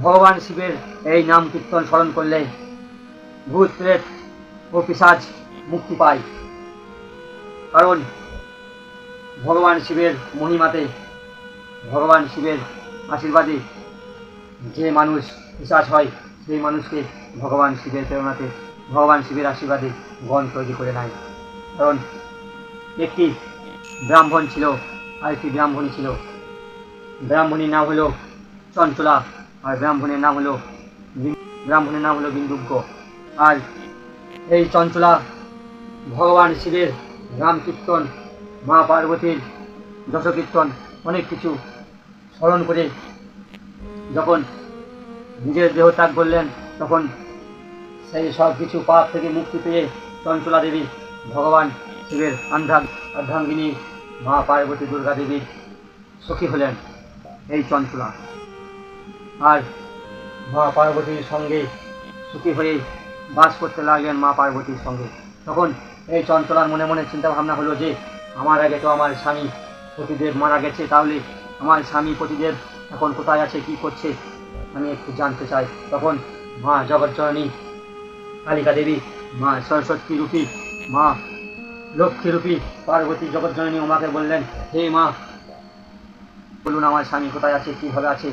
ভগবান শিবের এই নাম কীর্তন স্মরণ করলে ভূত প্রেত ও পিশাচ মুক্তি পায়। কারণ ভগবান শিবের মহিমাতে, ভগবান শিবের আশীর্বাদে যে মানুষ পিশাচ হয় সেই মানুষকে ভগবান শিবের প্রেরণাতে, ভগবান শিবের আশীর্বাদে গণ তৈরি করে নেয়। কারণ একটি ব্রাহ্মণ ছিল আর একটি ব্রাহ্মণী ছিল। ব্রাহ্মণীর নাম হলো চঞ্চলা আর ব্রাহ্মণের নাম হলো বিন্দুজ্ঞ। আর এই চঞ্চলা ভগবান শিবের নাম কীর্তন, মা পার্বতীর যশ কীর্তন, অনেক কিছু স্মরণ করে যখন নিজের দেহ ত্যাগ করলেন, তখন সেই সব কিছু পাপ থেকে মুক্তি পেয়ে চঞ্চলা দেবী ভগবান শিবের অর্ধাঙ্গিনী মা পার্বতী দুর্গা দেবীর সখী হলেন এই চঞ্চলা। আর মা পার্বতীর সঙ্গে সুখী হয়ে বাস করতে লাগলেন মা পার্বতীর সঙ্গে। তখন এই চঞ্চলার মনে মনে চিন্তা ভাবনা হলো যে আমার আগে তো আমার স্বামী পতিদেব মারা গেছে, তাহলে আমার স্বামী পতিদেব এখন কোথায় আছে, কি করছে, আমি একটু জানতে চাই। তখন মা জগজ্জননী কালিকা দেবী, মা সরস্বতী রূপী, মা লক্ষ্মী রূপী পার্বতী জগজ্জননী উমাকে বললেন, হে মা, বলুন আমার স্বামী কোথায় আছে, কিভাবে আছে,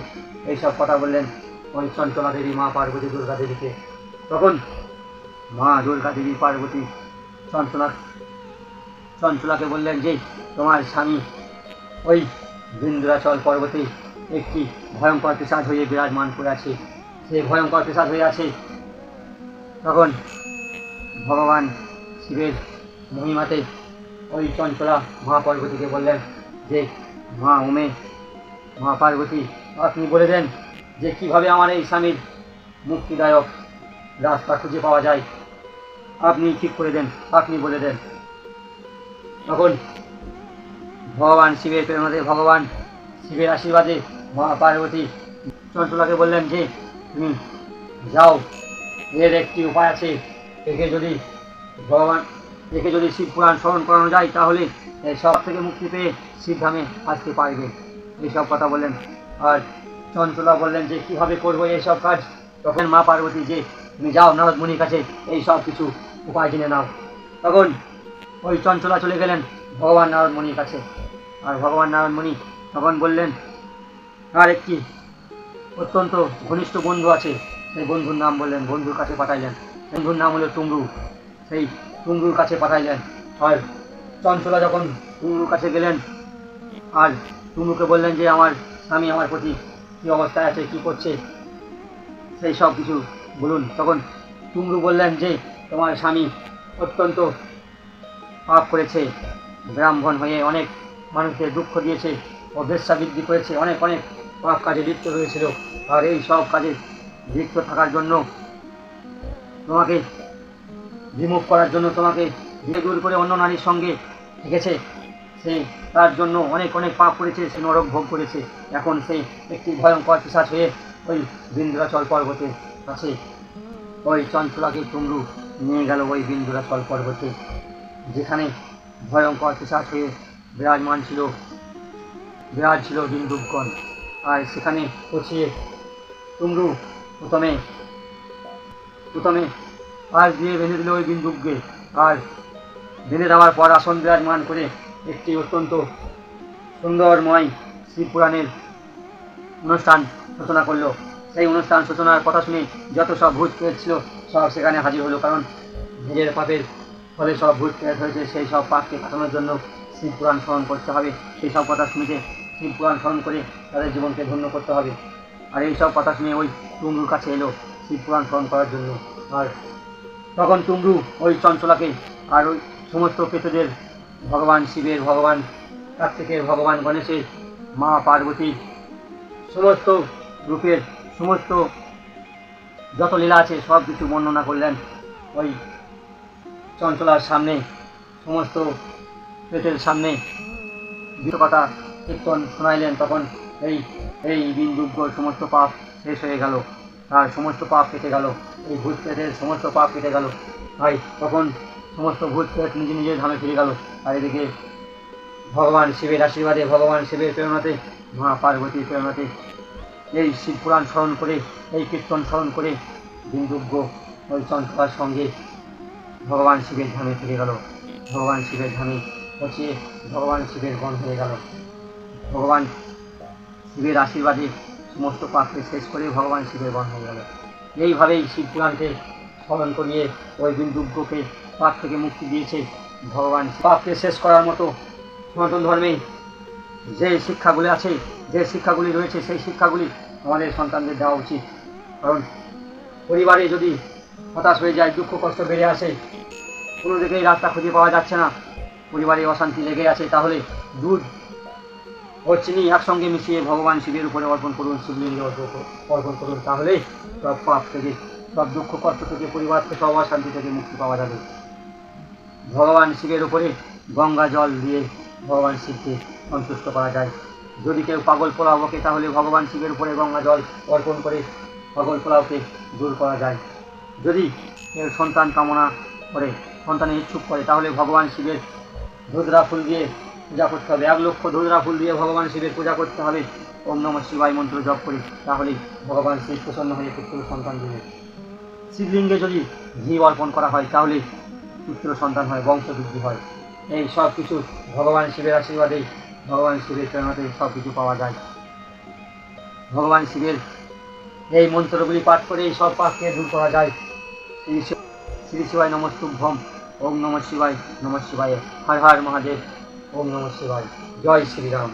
এইসব কথা বললেন ওই চঞ্চলা দেবী মা পার্বতী দুর্গা দেবীকে। তখন মা দুর্গা দেবী পার্বতী চঞ্চলাকে বললেন যে তোমার স্বামী ওই বিন্ধ্যাচল পর্বতে একটি ভয়ঙ্কর পিশাচ হয়ে বিরাজমান করে আছে, সেই ভয়ঙ্কর পিশাচ হয়ে আছে। তখন ভগবান শিবের মহিমাতে ওই চঞ্চলা মা পার্বতীকে বললেন যে মা উমে, মা পার্বতী, আপনি বলে দেন যে কিভাবে আমার এই স্বামীর মুক্তিদায়ক রাস্তা খুঁজে পাওয়া যায়, আপনি ঠিক করে দেন, আপনি বলে দেন। তখন ভগবান শিবের প্রেরণাতে, ভগবান শিবের আশীর্বাদে মা পার্বতী চঞ্চলাকে বললেন যে তুমি যাও, এর একটি উপায় আছে, একে যদি শিব পুরাণ স্মরণ করানো যায় তাহলে সব থেকে মুক্তি পেয়ে শিবধামে আসতে পারবে, এইসব কথা বললেন। আর চঞ্চলা বললেন যে কিভাবে করবো এইসব কাজ। তখন মা পার্বতী যে তুমি যাও নারদ মুনির কাছে, এই সব কিছু উপায় জেনে নাও। তখন ওই চঞ্চলা চলে গেলেন ভগবান নারদ মুনির কাছে। আর ভগবান নারদ মুনি তখন বললেন, আর একটি অত্যন্ত ঘনিষ্ঠ বন্ধু আছে, সেই বন্ধুর নাম বললেন, বন্ধুর কাছে পাঠাইলেন। বন্ধুর নাম হলো টুংরু, সেই টুংরুর কাছে পাঠাইলেন। আর চঞ্চলা যখন টুংরুর কাছে গেলেন আর টুংরুকে বললেন যে আমার স্বামী আমার প্রতি কী অবস্থায় আছে, কি করছে, সেই সব কিছু বলুন। তখন টুংরু বললেন যে তোমার স্বামী অত্যন্ত পাপ করেছে, ব্রাহ্মণ হয়ে অনেক মানুষকে দুঃখ দিয়েছে ও বেশ্যাবৃত্তি করেছে, অনেক অনেক পাপ কাজে লিপ্ত হয়েছিল। আর এই সব কাজে লিপ্ত থাকার জন্য তোমাকে বিমুখ করার জন্য, তোমাকে দূর করে অন্য নারীর সঙ্গে থেকেছে, সে তার জন্য অনেক অনেক পাপ করেছে, সে নরক ভোগ করেছে। এখন সে একটি ভয়ঙ্কর পিশাচ হয়ে ওই বিন্ধ্যাচল পর্বতের কাছে ওই চঞ্চলাকে টুংরু নিয়ে গেল ওই বিন্ধ্যাচল পর্বতে, যেখানে ভয়ঙ্কর পিশাচ হয়ে বিরাজ ছিল বিন্দুগণ। আর সেখানে পৌঁছিয়ে টুংরু প্রথমে পাশ দিয়ে বেঁধে দিল ওই বিন্দুকে। আর বেঁধে দেওয়ার পর আসন বিরাজমান করে একটি অত্যন্ত সুন্দরময় শিবপুরাণের অনুষ্ঠান সূচনা করলো। সেই অনুষ্ঠান সূচনার কথা শুনে যত সব ভূত প্রেত ছিল সব সেখানে হাজির হলো। কারণ নিজের পাপের ফলে সব ভূত প্রেত হয়েছে, সেই সব পাপকে কাটানোর জন্য শিবপুরাণ স্মরণ করতে হবে। সেই সব কথা শুনেছে, শিবপুরাণ স্মরণ করে তাদের জীবনকে ধন্য করতে হবে। আর এই সব কথা শুনে ওই টুংরুর কাছে এলো শিবপুরাণ স্মরণ করার জন্য। আর তখন টুংরু ওই চঞ্চলাকে আর ওই সমস্ত প্রেতদের, ভগবান শিবের, ভগবান কার্তিকের, ভগবান গণেশের, মা পার্বতীর সমস্ত রূপের সমস্ত যত লীলা আছে সব কিছু বর্ণনা করলেন ওই চঞ্চলার সামনে, সমস্ত প্রেতের সামনে কথা কীর্তন শোনাইলেন। তখন এই বিন্দুজ্ঞ সমস্ত পাপ শেষ হয়ে গেল, তার সমস্ত পাপ কেটে গেল, এই ভূত প্রেতের সমস্ত পাপ কেটে গেল। তাই তখন সমস্ত ভূত প্রেত নিজের ধামে ফিরে গেল। আর এদিকে ভগবান শিবের আশীর্বাদে, ভগবান শিবের প্রেরণাতে, মা পার্বতীর প্রেরণাতে এই শিব পুরাণ স্মরণ করে, এই কীর্তন স্মরণ করে বিন্দুজ্ঞ ওই চঞ্চলার সঙ্গে ভগবান শিবের ধামে ফিরে গেল। ভগবান শিবের ধামে পৌঁছিয়ে ভগবান শিবের বন হয়ে গেল। ভগবান শিবের আশীর্বাদে সমস্ত পাপকে শেষ করে ভগবান শিবের বন হয়ে গেল। এইভাবেই শিব পুরাণকে স্মরণ করিয়ে ওই বিন্দুজ্ঞকে পাপ থেকে মুক্তি দিয়েছে ভগবান। পাপকে শেষ করার মতো সনাতন ধর্মে যে শিক্ষাগুলি আছে, যে শিক্ষাগুলি রয়েছে, সেই শিক্ষাগুলি আমাদের সন্তানদের দেওয়া উচিত। কারণ পরিবারে যদি হতাশ হয়ে যায়, দুঃখ কষ্ট বেড়ে আসে, কোনো দিকেই রাস্তা খুঁজে পাওয়া যাচ্ছে না, পরিবারে অশান্তি লেগে আছে, তাহলে দুধ ও চিনি একসঙ্গে মিশিয়ে ভগবান শিবের উপরে অর্পণ করুন, শিবলিঙ্গে অর্পণ করুন। তাহলে সব পাপ থেকে, সব দুঃখ কষ্ট থেকে, পরিবার থেকে, সব অশান্তি থেকে মুক্তি পাওয়া যাবে। ভগবান শিবের উপরে গঙ্গা জল দিয়ে ভগবান শিবকে সন্তুষ্ট করা যায়। যদি কেউ পাগল পোলাও বকে, তাহলে ভগবান শিবের উপরে গঙ্গা জল অর্পণ করে পাগল পোলাওকে দূর করা যায়। যদি কেউ সন্তান কামনা করে, সন্তানের ইচ্ছুক করে, তাহলে ভগবান শিবের ধুতরা ফুল দিয়ে পূজা করতে হবে। 1 লক্ষ ধুতরা ফুল দিয়ে ভগবান শিবের পূজা করতে হবে। ওম নমঃ শিবায় মন্ত্র জপ করি, তাহলে ভগবান শিব প্রসন্ন হয়ে পুত্র সন্তান দিবে। শিবলিঙ্গে যদি ঘি অর্পণ করা হয়, তাহলে পুত্র সন্তান হয়, বংশ বৃদ্ধি হয়। এই সব কিছু ভগবান শিবের আশীর্বাদেই, ভগবান শিবের প্রেরণাতে সব কিছু পাওয়া যায়। ভগবান শিবের এই মন্ত্রগুলি পাঠ করে এই সব পাপকে দূর করা যায়। শ্রী শিবায় নমস্তুভ্যম। ওম নমঃ শিবায়, নমঃ শিবায়, হর হর মহাদেব। ওম নমঃ শিবায়। জয় শ্রীরাম।